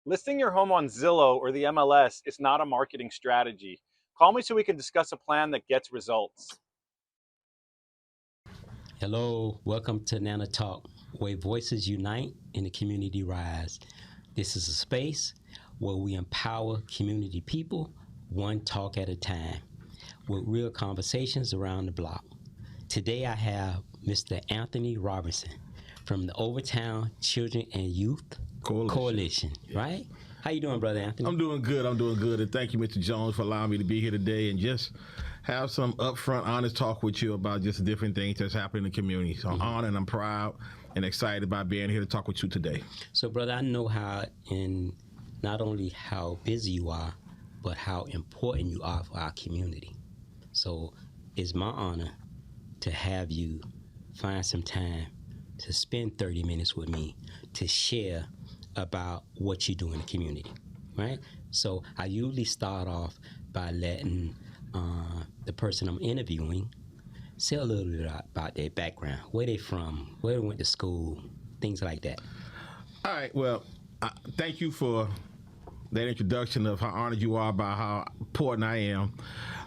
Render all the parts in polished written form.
Listing your home on Zillow or the MLS is not a marketing strategy. Call me so we can discuss a plan that gets results. Hello, welcome to Nana Talk, where voices unite and the community rise. This is a space where we empower community people, one talk at a time, with real conversations around the block. Today I have Mr. Anthony Robinson from the Overtown Children and Youth Coalition, right? How you doing, Brother Anthony? I'm doing good, and thank you, Mr. Jones, for allowing me to be here today and just have some upfront, honest talk with you about just the different things that's happening in the community. So I'm honored and I'm proud and excited about being here to talk with you today. So, brother, I know not only how busy you are, but how important you are for our community. So it's my honor to have you find some time to spend 30 minutes with me to share about what you do in the community, right? So I usually start off by letting the person I'm interviewing say a little bit about their background, where they from, where they went to school, things like that. All right, well, thank you for that introduction of how honored you are about how important I am.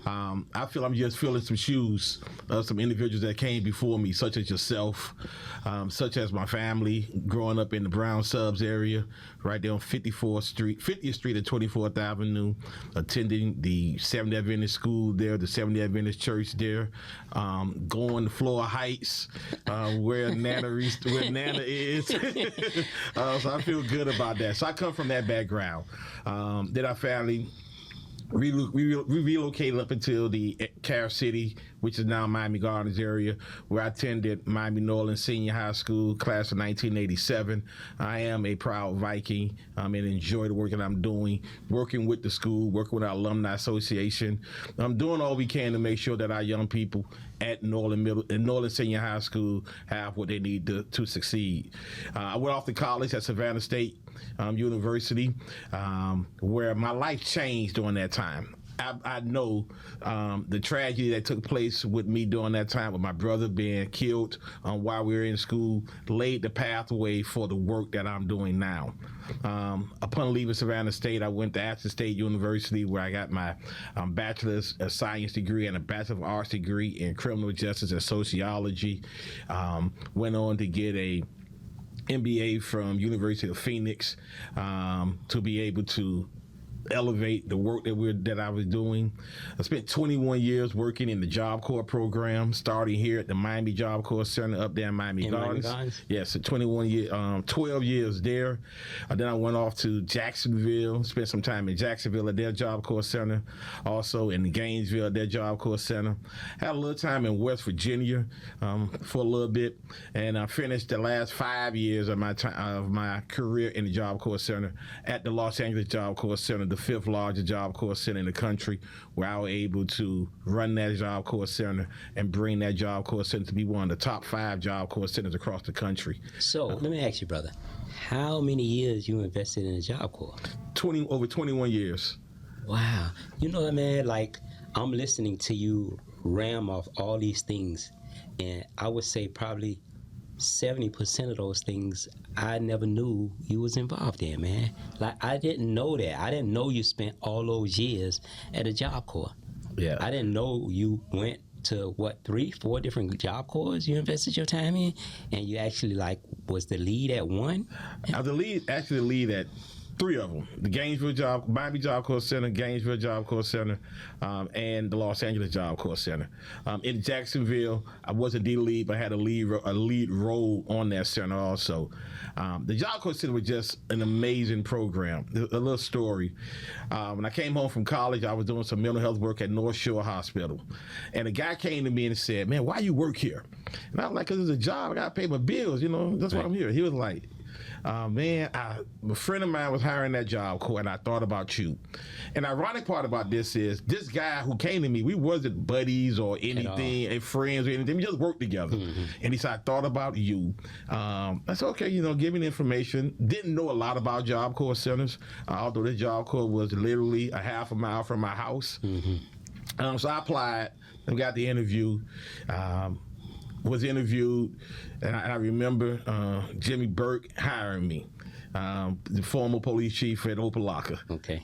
I feel I'm just filling some shoes of some individuals that came before me, such as yourself, such as my family, growing up in the Brown Subs area, right there on 50th Street and 24th Avenue, attending the Seventh-day Adventist school there, the Seventh-day Adventist church there, going to Flora Heights, where Nana is. So I feel good about that. So I come from that background. Then our family we relocated up until the Carol City, which is now Miami Gardens area, where I attended Miami Norland Senior High School, class of 1987. I am a proud Viking and enjoy the work that I'm doing, working with the school, working with our alumni association. I'm doing all we can to make sure that our young people at Norland Senior High School have what they need to succeed. I went off to college at Savannah State University, where my life changed during that time. I know the tragedy that took place with me during that time, with my brother being killed while we were in school, laid the pathway for the work that I'm doing now. Upon leaving Savannah State, I went to Ashton State University, where I got my bachelor's of science degree and a bachelor of arts degree in criminal justice and sociology. Went on to get a MBA from University of Phoenix to be able to elevate the work that I was doing. I spent 21 years working in the Job Corps program, starting here at the Miami Job Corps Center up there in Miami Gardens. Yes, so 12 years there. Then I went off to Jacksonville, spent some time in Jacksonville at their Job Corps Center, also in Gainesville at their Job Corps Center. Had a little time in West Virginia for a little bit, and I finished the last 5 years of my career in the Job Corps Center at the Los Angeles Job Corps Center, the 5th largest Job Corps Center in the country, where I was able to run that Job Corps Center and bring that Job Corps Center to be one of the top 5 Job Corps Centers across the country. So let me ask you, brother, how many years you invested in the Job Corps? Over 21 years. Wow. You know what, man, like I'm listening to you ram off all these things, and I would say probably 70% of those things I never knew you was involved in, man. Like, I didn't know that. I didn't know you spent all those years at a Job Corps. Yeah. I didn't know you went to, 3-4 different Job Corps you invested your time in, and you actually, was the lead at one? I was the lead at 3 of them: the Miami Job Corps Center, Gainesville Job Corps Center, and the Los Angeles Job Corps Center. In Jacksonville, I wasn't the lead, but I had a lead role on that center also. The Job Corps Center was just an amazing program. A little story. When I came home from college, I was doing some mental health work at North Shore Hospital. And a guy came to me and said, "Man, why you work here?" And I was like, "Because it's a job. I got to pay my bills, that's why I'm here." He was like, a friend of mine was hiring that Job Corps, and I thought about you. And the ironic part about this is, this guy who came to me, we wasn't buddies or anything, and friends or anything. We just worked together. Mm-hmm. And he said, "I thought about you." I said, "Okay, give me the information." Didn't know a lot about Job Corps centers, although this Job Corps was literally a half a mile from my house. Mm-hmm. So I applied and got the interview. Was interviewed, and I remember Jimmy Burke hiring me. the former police chief, Fred Opalaka. Okay.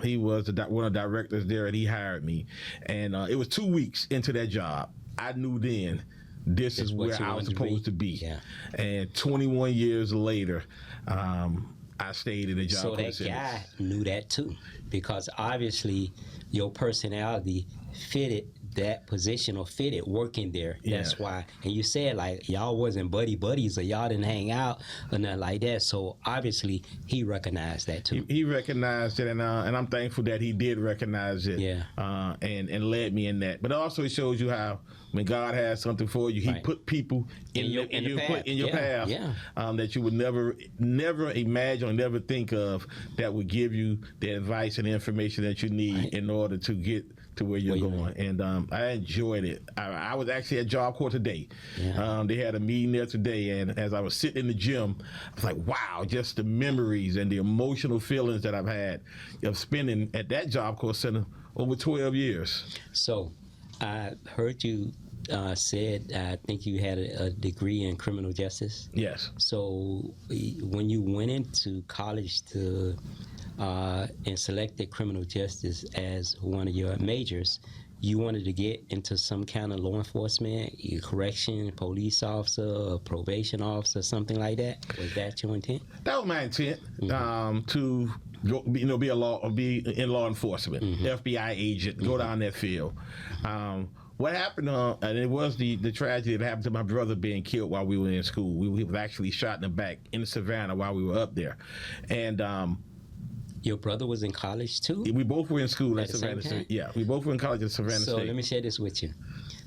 He was one of the directors there, and he hired me. And it was 2 weeks into that job. I knew then this is where I was supposed to be. Yeah. And 21 years later, I stayed in the job. So that guy knew that too, because obviously your personality fitted that position or fitted working there. That's why. And you said like y'all wasn't buddies or y'all didn't hang out or nothing like that. So obviously he recognized that too. He recognized it, and I'm thankful that he did recognize it. Yeah. And led me in that. But also it shows you how when God has something for you, He put people in your path that you would never imagine or never think of, that would give you the advice and the information that you need in order to get to where you're going. And I enjoyed it. I was actually at Job Corps today. Yeah. They had a meeting there today, and as I was sitting in the gym, I was like, wow, just the memories and the emotional feelings that I've had of spending at that Job Corps Center over 12 years. So I heard you said, I think you had a degree in criminal justice. Yes. So when you went into college to and selected criminal justice as one of your majors, you wanted to get into some kind of law enforcement, correction, police officer, or probation officer, something like that? Was that your intent? That was my intent, to be in law enforcement, FBI agent, go down that field. What happened, and it was the tragedy that happened to my brother being killed while we were in school. We was actually shot in the back in Savannah while we were up there. And your brother was in college too? We both were in school at Savannah State. Yeah, we both were in college at Savannah State. So let me share this with you.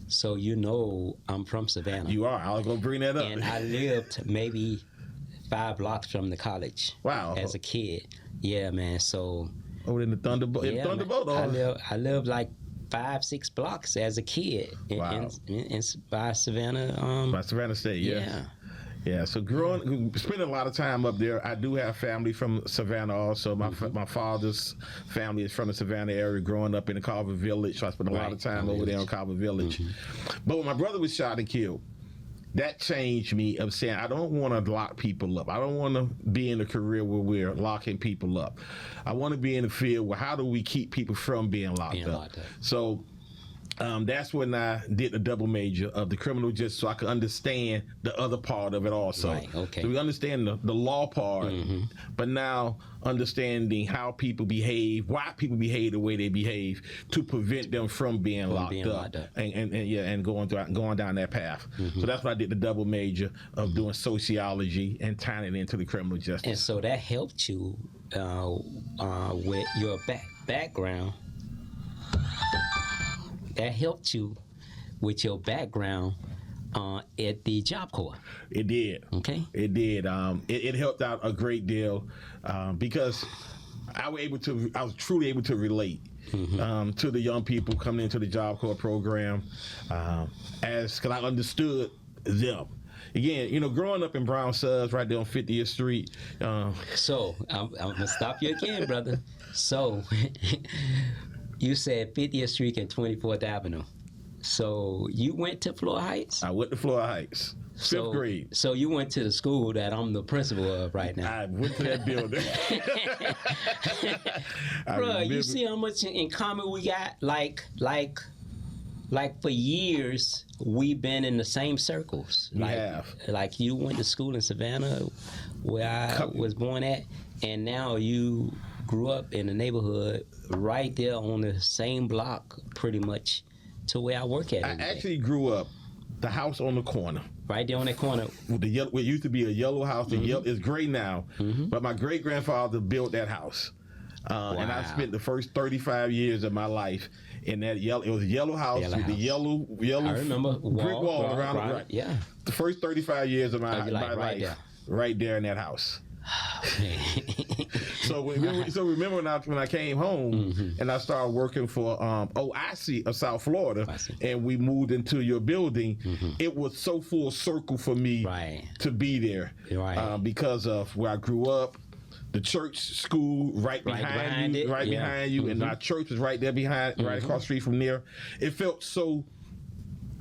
So you know I'm from Savannah. You are. I'll go bring that up. And I lived maybe 5 blocks from the college. Wow. As a kid. Yeah, man. So over in the Thunderbolt. Yeah, Thunderbolt. I lived like 5-6 blocks as a kid by Savannah. By Savannah State. Yeah. Yeah, so spending a lot of time up there. I do have family from Savannah also. My father's family is from the Savannah area, growing up in the Carver Village, so I spent a lot of time over there in Carver Village. But when my brother was shot and killed, that changed me of saying, I don't want to lock people up. I don't want to be in a career where we're locking people up. I want to be in the field where how do we keep people from being locked up? So that's when I did a double major of the criminal justice, so I could understand the other part of it also. Right, okay. So we understand the law part, but now understanding how people behave, why people behave the way they behave, to prevent them from being locked up. And going down that path. So that's why I did the double major of doing sociology and tying it into the criminal justice. And so that helped you with your background. That helped you with your background at the Job Corps. It did. Okay. It did. It helped out a great deal because I was truly able to relate to the young people coming into the Job Corps program, because I understood them. Again, growing up in Brown Suds right there on 50th Street. So I'm gonna stop you again, brother. So. You said 50th Street and 24th Avenue. So you went to Floyd Heights? I went to Floyd Heights, fifth grade. So you went to the school that I'm the principal of right now. I went to that building. Bro, you see how much in common we got? Like for years, we've been in the same circles. We have. Like you went to school in Savannah, where I was born at, and now you grew up in the neighborhood right there on the same block pretty much to where I work at. I actually grew up the house on the corner. Right there on that corner. What used to be a yellow house. It's gray now. But my great-grandfather built that house. And I spent the first 35 years of my life in that yellow. It was a yellow house with the yellow I remember brick wall around it. Right. Yeah. The first 35 years of my life, right there in that house. So remember when I came home and I started working for OIC of South Florida, and we moved into your building, it was so full circle for me to be there because of where I grew up. The church school right behind you, and our church was right there behind, right across the street from there. It felt so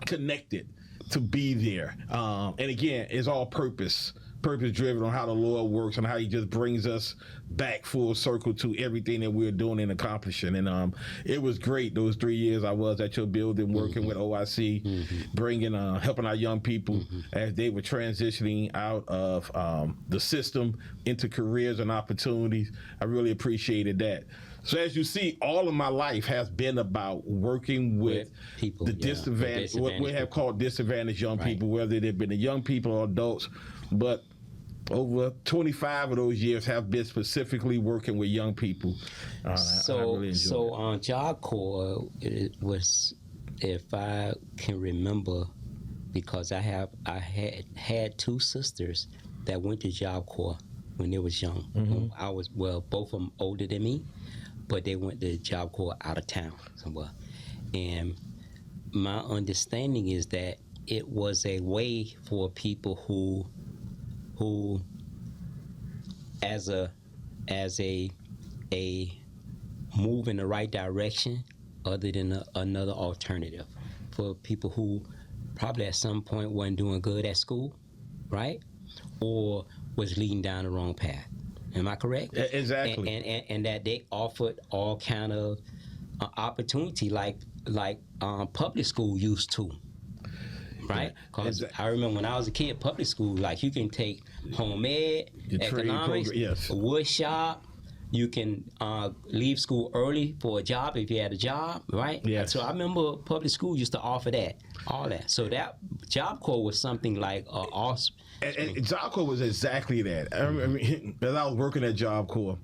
connected to be there, and again, it's all purpose purpose driven on how the Lord works and how He just brings us back full circle to everything that we're doing and accomplishing. And it was great those 3 years I was at your building working with OIC, bringing helping our young people as they were transitioning out of the system into careers and opportunities. I really appreciated that. So as you see, all of my life has been about working with people, the disadvantaged, what we have called disadvantaged young people, whether they've been the young people or adults. But over 25 of those years have been specifically working with young people. So on Job Corps, it was, if I can remember, because I had two sisters that went to Job Corps when they was young. I was, both of them older than me, but they went to Job Corps out of town somewhere. And my understanding is that it was a way for people who as a move in the right direction other than another alternative, for people who probably at some point wasn't doing good at school, right? Or was leading down the wrong path. Am I correct? Exactly. And that they offered all kind of opportunity like public school used to, right? Because I remember when I was a kid, public school, like you can take home ed, economics, wood shop. You can leave school early for a job if you had a job, right? Yes. So I remember public school used to offer that, all that. So that Job Corps was something like awesome. And Job Corps was exactly that. I mean, as I was working at Job Corps,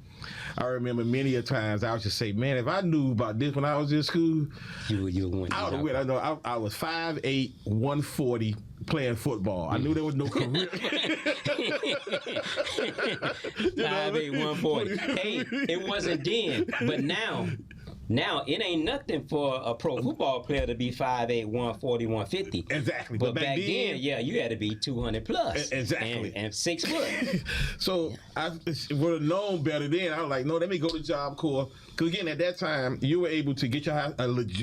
I remember many a times I would just say, man, if I knew about this when I was in school, you went. I would have went. I know I was 5'8", 140 playing football. I knew there was no career. 5'8", 140. Hey, it wasn't then, but now it ain't nothing for a pro football player to be 5'8", 140, 150. Exactly. But back then, you had to be 200 plus. Exactly. And 6 foot. So I would have known better then. I was like, no, let me go to Job Corps. Because again, at that time, you were able to get your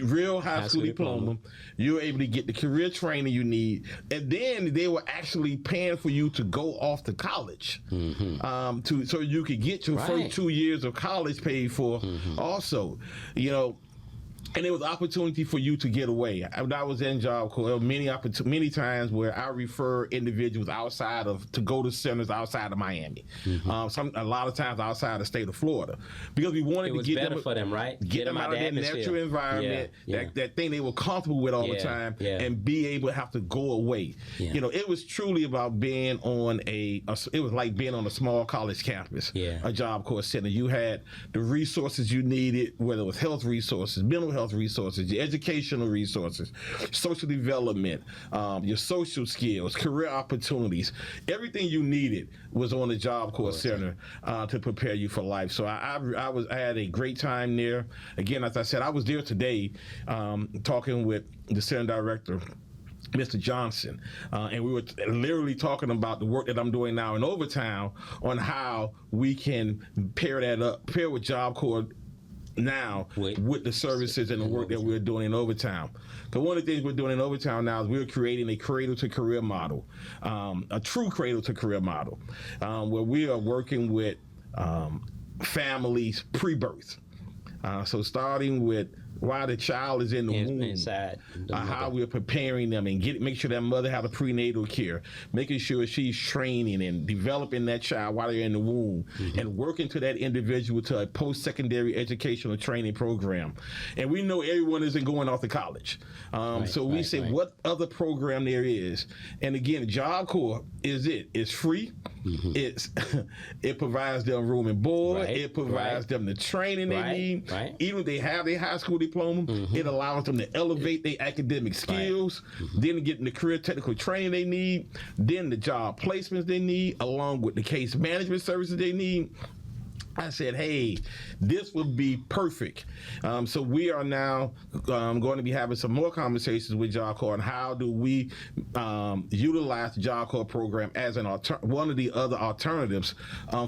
real high school diploma. You were able to get the career training you need. And then they were actually paying for you to go off to college. So you could get your first 2 years of college paid for also. You know, and it was opportunity for you to get away. I was in Job Corps many times where I refer individuals to go to centers outside of Miami. A lot of times outside the state of Florida, because we wanted to get them for them, right? Get them out of their natural environment, that thing they were comfortable with all the time, and be able to have to go away. You know, it was truly about being on it was like being on a small college campus, a Job Corps center. You had the resources you needed, whether it was health resources, mental health resources, your educational resources, social development, your social skills, career opportunities. Everything you needed was on the Job Corps Center to prepare you for life. So I had a great time there. Again, as I said, I was there today talking with the center director, Mr. Johnson, and we were literally talking about the work that I'm doing now in Overtown on how we can pair with Job Corps now with the services and the work that we're doing in Overtown. Because one of the things we're doing in Overtown now is we're creating a cradle-to-career model, a true cradle-to-career model, where we are working with families pre-birth. So starting with while the child is in the womb, inside how we're preparing them and make sure that mother has a prenatal care, making sure she's training and developing that child while they're in the womb, and working to that individual to a post-secondary educational training program. And we know everyone isn't going off to college. So we say what other program there is. And again, Job Corps is it. It's free. It provides them room and board. It provides them the training they need. Even if they have their high school diploma, it allows them to elevate their academic skills, then getting the career technical training they need, then the job placements they need, along with the case management services they need. I said, hey, this would be perfect. So we are now going to be having some more conversations with Job Corps on how do we utilize the Job Corps program as one of the other alternatives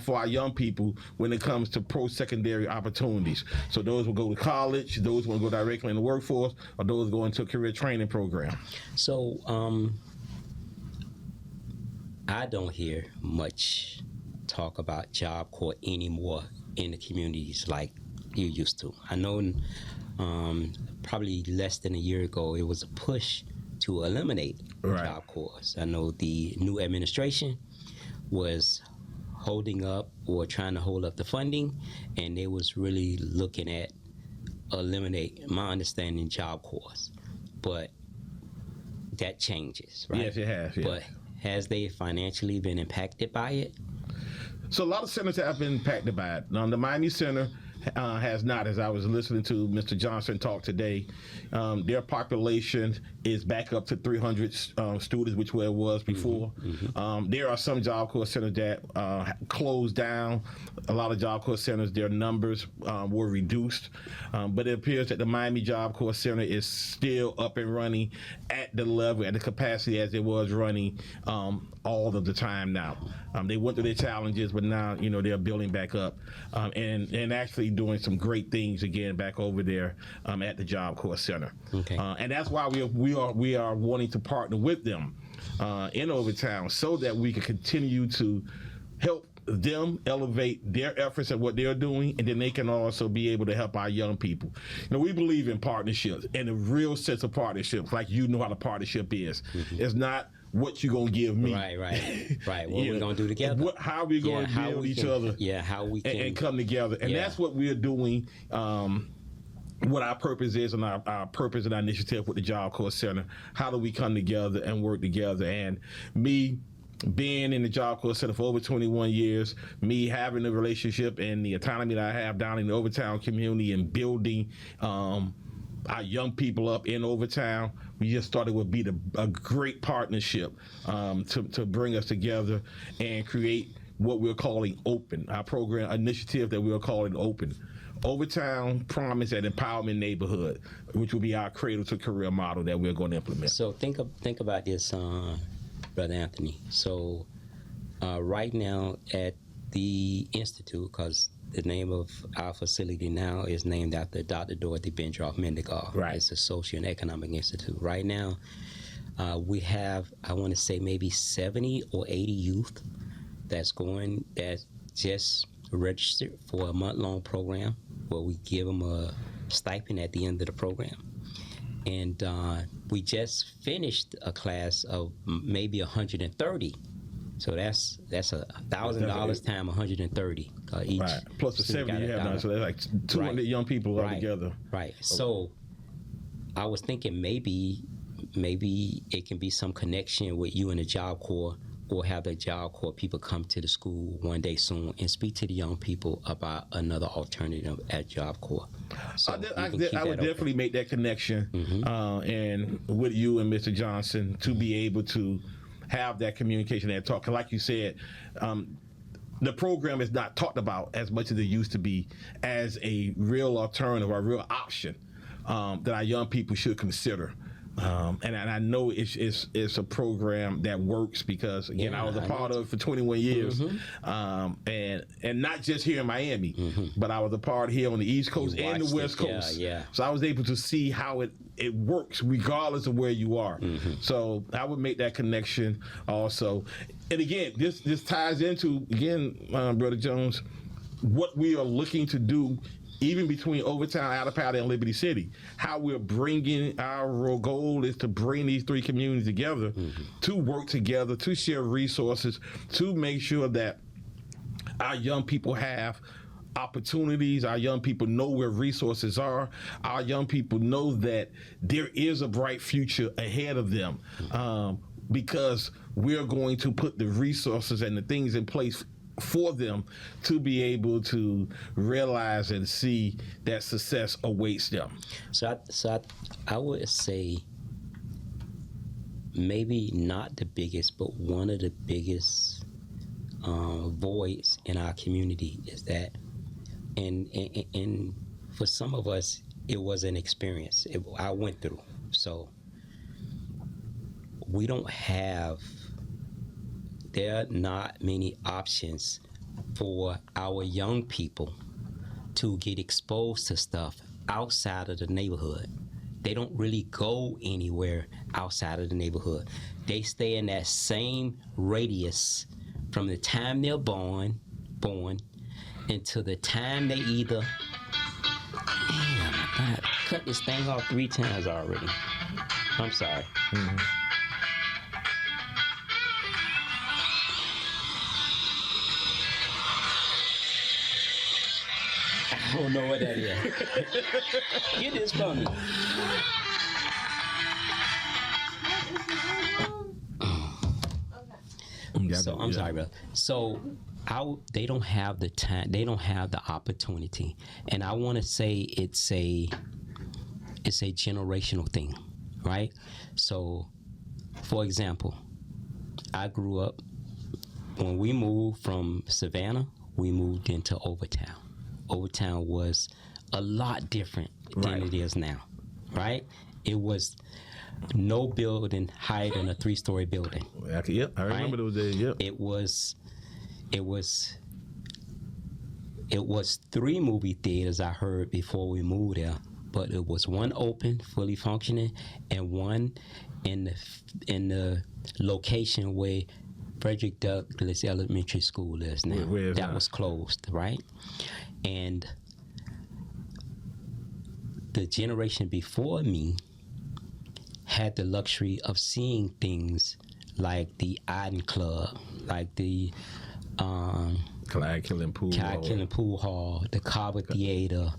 for our young people when it comes to post-secondary opportunities. So those will go to college, those will go directly in the workforce, or those go into a career training program. So I don't hear much talk about Job Corps anymore in the communities like you used to. I know probably less than a year ago, it was a push to eliminate Right. Job Corps. I know the new administration was holding up or trying to hold up the funding, and they was really looking at eliminate, my understanding, Job Corps. But that changes, right? Yes, it has. Yeah. But has they financially been impacted by it? So a lot of centers have been impacted by it. Now, the Miami Center has not. As I was listening to Mr. Johnson talk today, their population is back up to 300 students, which where it was before. There are some Job Corps centers that closed down. A lot of Job Corps centers, their numbers were reduced. But it appears that the Miami Job Corps Center is still up and running at the level, at the capacity as it was running all of the time now. They went through their challenges, but now, they're building back up and actually doing some great things again back over there at the Job Corps Center. Okay. And that's why we are wanting to partner with them in Overtown so that we can continue to help them elevate their efforts at what they're doing, and then they can also be able to help our young people. We believe in partnerships, and a real sense of partnerships, like how the partnership is. It's not what you gonna give me. Right. What we're gonna do together. How are we gonna build each other? Yeah, how we can and come together. And that's what we're doing. What our purpose is, and our purpose and our initiative with the Job Corps Center. How do we come together and work together? And me being in the Job Corps Center for over 21 years, me having the relationship and the autonomy that I have down in the Overtown community and building our young people up in Overtown, we just thought it would be a great partnership to bring us together and create what we're calling OPEN, our program initiative that we're calling OPEN. Overtown Promise and Empowerment Neighborhood, which will be our cradle to career model that we're going to implement. So think about this, Brother Anthony. So right now at the Institute, because the name of our facility now is named after Dr. Dorothy Bendroff Mendigar. Right. It's a Social and Economic Institute. Right now, we have, I want to say, maybe 70 or 80 youth that just registered for a month-long program where we give them a stipend at the end of the program. And we just finished a class of maybe 130. So that's $1,000 times 130 each. Right. Plus the 70 you have now, so that's like 200 young people all together. Right. So I was thinking maybe it can be some connection with you and the Job Corps, or have the Job Corps people come to the school one day soon and speak to the young people about another alternative at Job Corps. So I would definitely make that connection and with you and Mr. Johnson to be able to have that communication and talk. Like you said, the program is not talked about as much as it used to be as a real alternative or a real option that our young people should consider. And I know it's a program that works because, again, I was a part of it for 21 years. And not just here in Miami, but I was a part here on the East Coast and the West Coast. So I was able to see how it works regardless of where you are. So I would make that connection also. And again, this ties into, Brother Jones, what we are looking to do even between Overtown, Attapata, and Liberty City. How we're bringing, our goal is to bring these three communities together to work together, to share resources, to make sure that our young people have opportunities, our young people know where resources are, our young people know that there is a bright future ahead of them, because we're going to put the resources and the things in place for them to be able to realize and see that success awaits them. So I would say maybe not the biggest, but one of the biggest voids in our community is that, and for some of us, it was an experience I went through. So we don't have, there are not many options for our young people to get exposed to stuff outside of the neighborhood. They don't really go anywhere outside of the neighborhood. They stay in that same radius from the time they're born until the time they either. Damn, I cut this thing off 3 times already. I'm sorry. I don't know what that is. Get this from me. So I'm sorry, bro. So they don't have the time. They don't have the opportunity, and I want to say it's a generational thing, right? So, for example, I grew up when we moved from Savannah. We moved into Overtown. Overtown was a lot different than it is now, right? It was no building higher than a 3-story building. Yep, I remember those days. Yep. It was 3 movie theaters I heard before we moved there, but it was one open, fully functioning, and one in the location where Frederick Douglass Elementary School is now. That was closed, right? And the generation before me had the luxury of seeing things like the Iden Club, like the Clyde Killing Pool Hall, the Carver Theater,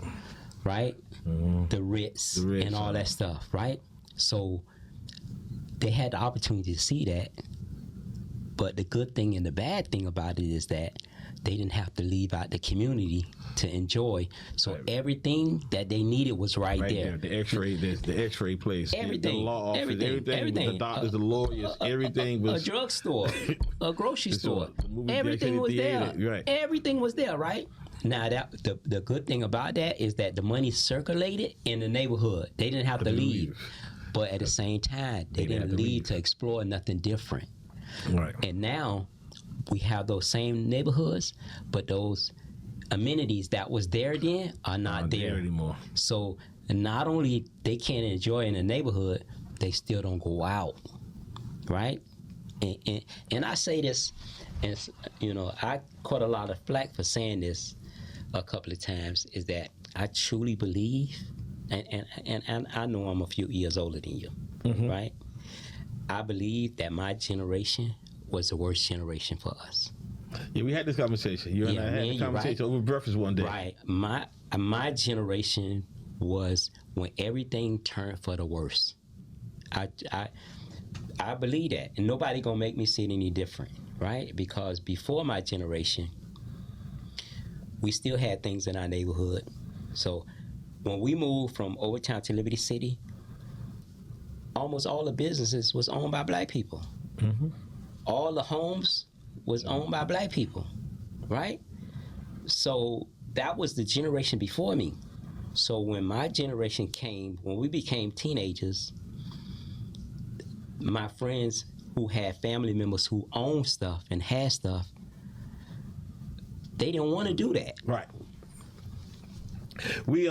right? The Ritz, and all that stuff, right? So they had the opportunity to see that. But the good thing and the bad thing about it is that they didn't have to leave out the community to enjoy. So everything that they needed was right there. The X-ray place, everything, the law office, everything. The doctors, the lawyers, everything was a drugstore, a grocery store. Everything was there. Right. Everything was there, right? Now the good thing about that is that the money circulated in the neighborhood. They didn't have to leave. But at the same time, they didn't leave to explore nothing different. Right. And now we have those same neighborhoods, but those amenities that was there then are not there anymore. So not only they can't enjoy in the neighborhood, they still don't go out, right? And I say this, and I caught a lot of flack for saying this a couple of times, is that I truly believe, and I know I'm a few years older than you, right? I believe that my generation was the worst generation for us. Yeah, we had this conversation. You and I had this conversation over breakfast one day. Right. My generation was when everything turned for the worse. I believe that, and nobody gonna make me see it any different, right? Because before my generation, we still had things in our neighborhood. So when we moved from Overtown to Liberty City, almost all the businesses was owned by black people. All the homes was owned by black people, right? So that was the generation before me. So when my generation came, when we became teenagers, my friends who had family members who owned stuff and had stuff, they didn't want to do that. Right. We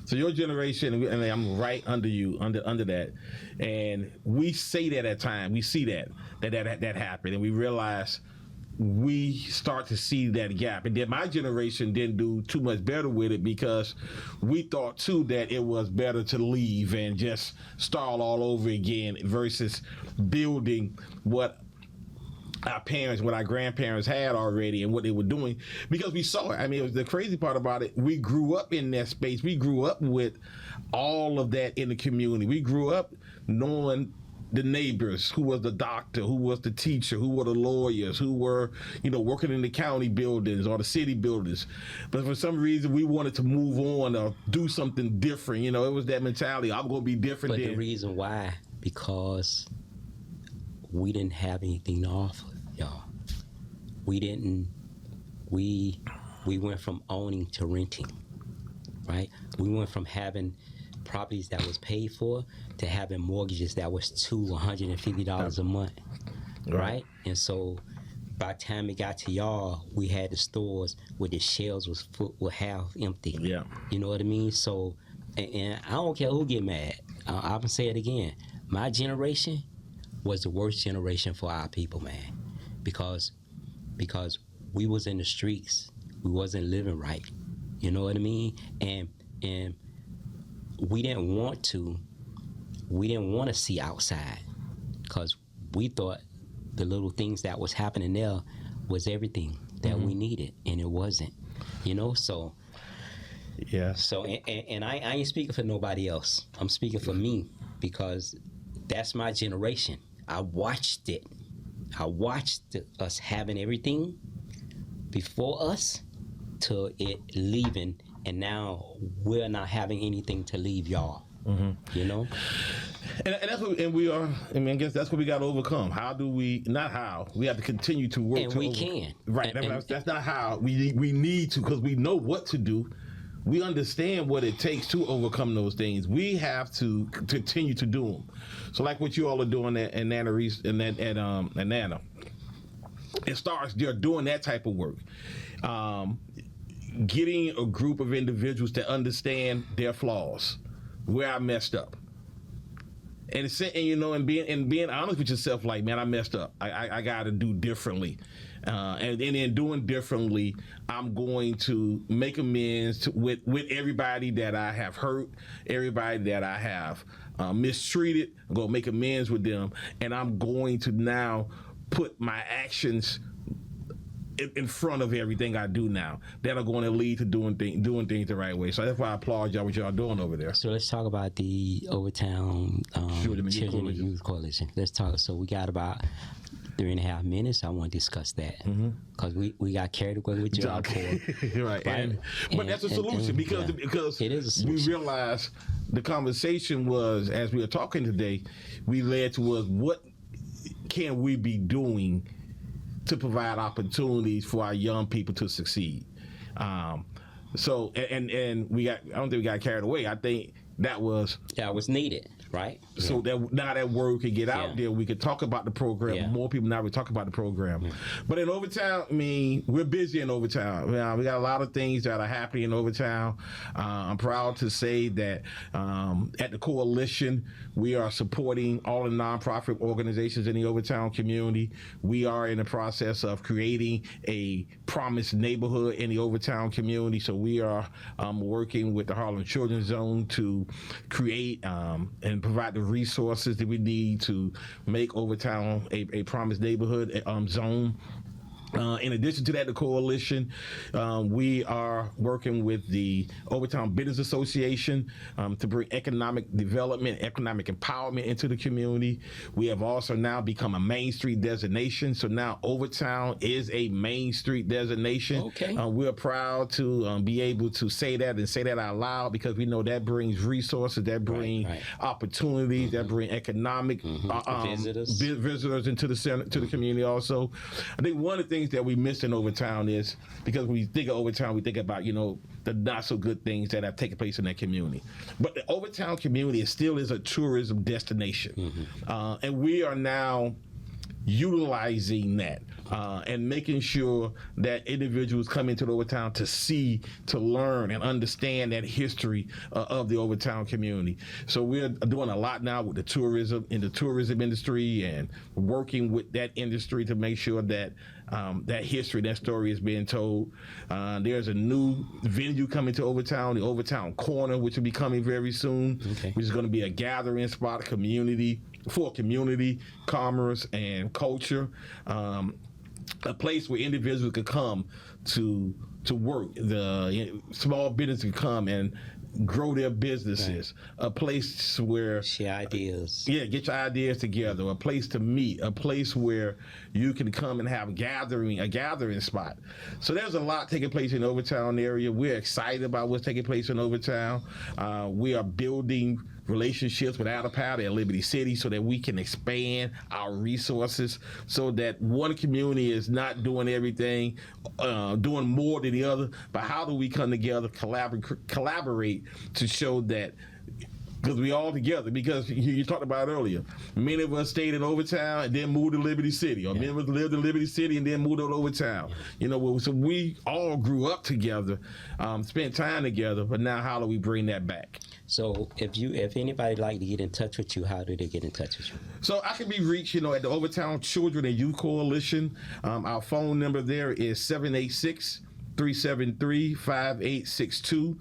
so your generation, and I'm right under you, under that, and we say that at times, we see that happened, and we realize we start to see that gap. And then my generation didn't do too much better with it because we thought too that it was better to leave and just start all over again versus building what our parents, what our grandparents had already and what they were doing, because we saw it. I mean, it was the crazy part about it. We grew up in that space. We grew up with all of that in the community. We grew up knowing the neighbors, who was the doctor, who was the teacher, who were the lawyers, who were, working in the county buildings or the city buildings. But for some reason, we wanted to move on or do something different. It was that mentality. I'm going to be different. But the reason why, because we didn't have anything to offer, y'all. We went from owning to renting, right? We went from having properties that was paid for to having mortgages that was $150 a month, right? And so by the time it got to y'all, we had the stores where the shelves were half empty. Yeah. You know what I mean? So and I don't care who get mad. I'm gonna say it again. My generation was the worst generation for our people, man, because we was in the streets, we wasn't living right. You know what I mean? And we didn't want to see outside, because we thought the little things that was happening there was everything that we needed, and it wasn't. You know, so. Yeah. So, and I ain't speaking for nobody else. I'm speaking for me, because that's my generation. I watched it. I watched us having everything before us to it leaving, and now we're not having anything to leave y'all. You know? And that's what, and we are. I mean, I guess that's what we got to overcome. How do we? Not how. We have to continue to work. And we can. Right. That's not how. We need to, because we know what to do. We understand what it takes to overcome those things. We have to continue to do them. So, like what you all are doing at Nana Reese and at Nana, it starts. They're doing that type of work. Getting a group of individuals to understand their flaws, where I messed up. And being honest with yourself, like, man, I messed up. I got to do differently, and in doing differently, I'm going to make amends with everybody that I have hurt, everybody that I have mistreated. I'm going to make amends with them, and I'm going to now put my actions in front of everything I do now that are going to lead to doing things the right way. So that's why I applaud y'all what y'all doing over there. So let's talk about the Overtown Children and Youth Coalition. Let's talk. So we got about 3.5 minutes. I want to discuss that, because we got carried away with your right. But that's a solution, because it is a solution. We realized the conversation was, as we were talking today, we led towards what can we be doing to provide opportunities for our young people to succeed. So and we got. I don't think we got carried away. I think that was needed, right? So that now that word could get out there, we could talk about the program. Yeah. More people now we talk about the program. But in Overtown, I mean, we're busy in Overtown. We got a lot of things that are happening in Overtown. I'm proud to say that at the coalition, we are supporting all the nonprofit organizations in the Overtown community. We are in the process of creating a promised neighborhood in the Overtown community. So we are working with the Harlem Children's Zone to create and provide the resources that we need to make Overtown a promised neighborhood zone. In addition to that, the coalition, we are working with the Overtown Business Association to bring economic development, economic empowerment into the community. We have also now become a Main Street designation. So now Overtown is a Main Street designation. Okay. We're proud to be able to say that and say that out loud, because we know that brings resources, that bring opportunities, that bring economic visitors into the center, to the community also. I think one of the things that we miss in Overtown is, because when we think of Overtown, we think about, the not so good things that have taken place in that community. But the Overtown community still is a tourism destination. And we are now utilizing that and making sure that individuals come into the Overtown to see, to learn, and understand that history of the Overtown community. So we're doing a lot now with the tourism industry, and working with that industry to make sure that that history, that story is being told. There's a new venue coming to Overtown, the Overtown Corner, which will be coming very soon, which is going to be a gathering spot, for community, commerce, and culture. A place where individuals could come to work. The small business could come and grow their businesses. Right. A place where share ideas. Yeah, get your ideas together. A place to meet. A place where you can come and have a gathering spot. So there's a lot taking place in the Overtown area. We're excited about what's taking place in Overtown. We are building relationships with Powder and Liberty City so that we can expand our resources, so that one community is not doing everything, doing more than the other, but how do we come together, collaborate to show that because we all together. Because you talked about it earlier, many of us stayed in Overtown and then moved to Liberty City, or many of us lived in Liberty City and then moved to Overtown. You know, so we all grew up together, spent time together. But now, how do we bring that back? So if anybody like to get in touch with you, how do they get in touch with you? So I can be reached, at the Overtown Children and Youth Coalition. Our phone number there is 786-373-5862. You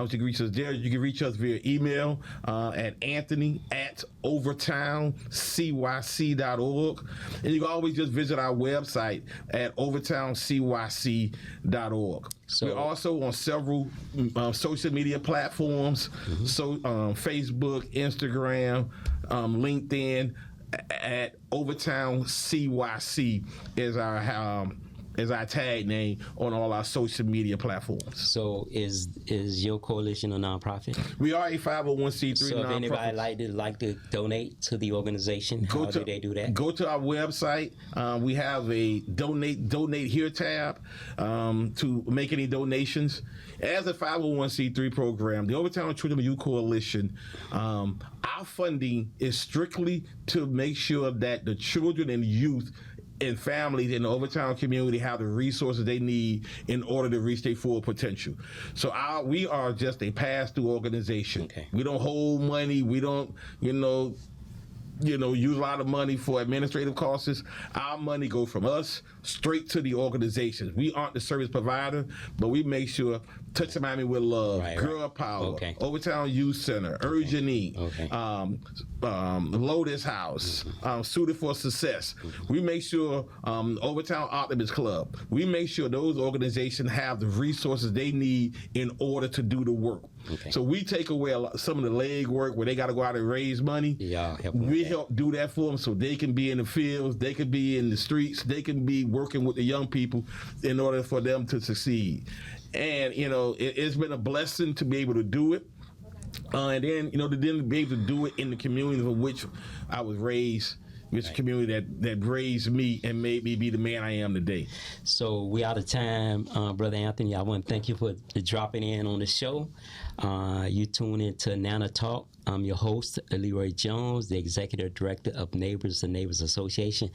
can reach us there. You can reach us via email at anthony@overtowncyc.org. And you can always just visit our website at overtowncyc.org. So, we're also on several social media platforms, so Facebook, Instagram, LinkedIn, at Overtown CYC is our tag name on all our social media platforms. So is your coalition a nonprofit? We are a 501c3 so nonprofit. If anybody like to donate to the organization, how do they do that? Go to our website. We have a donate here tab to make any donations. As a 501c3 program, the Overtown Children and Youth Coalition, our funding is strictly to make sure that the children and youth and families in the Overtown community have the resources they need in order to reach their full potential. So we are just a pass-through organization. Okay. We don't hold money. We don't, use a lot of money for administrative costs. Our money goes from us straight to the organizations. We aren't the service provider, but we make sure Touch Miami with Love, Girl Power, Overtown Youth Center, Urgent Need, Lotus House, Suited for Success. We make sure Overtown Optimist Club. We make sure those organizations have the resources they need in order to do the work. Okay. So we take away some of the leg work where they got to go out and raise money. We help do that for them so they can be in the fields, they can be in the streets, they can be working with the young people in order for them to succeed. And, it's been a blessing to be able to do it. And then, to be able to do it in the community in which I was raised, which community that raised me and made me be the man I am today. So we out of time, Brother Anthony. I want to thank you for dropping in on the show. You tune in to Nana Talk. I'm your host, Leroy Jones, the Executive Director of Neighbors and Neighbors Association.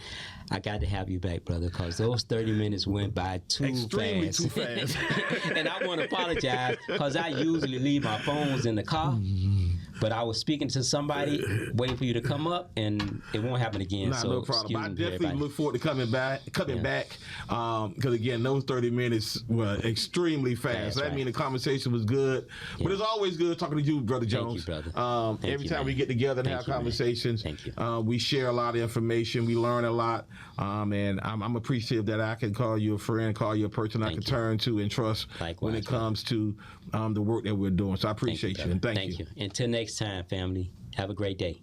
I got to have you back, brother, because those 30 minutes went by extremely too fast. And I want to apologize because I usually leave my phones in the car. But I was speaking to somebody, waiting for you to come up, and it won't happen again. No problem. I definitely look forward to coming back. Because again, those 30 minutes were extremely fast. That means the conversation was good. But it's always good talking to you, Brother Jones. Thank you, brother. Every time we get together and have conversations, we share a lot of information. We learn a lot. And I'm appreciative that I can call you a friend, call you a person I can turn to and trust when it comes to the work that we're doing. So I appreciate you and thank you. Until next time, family. Have a great day.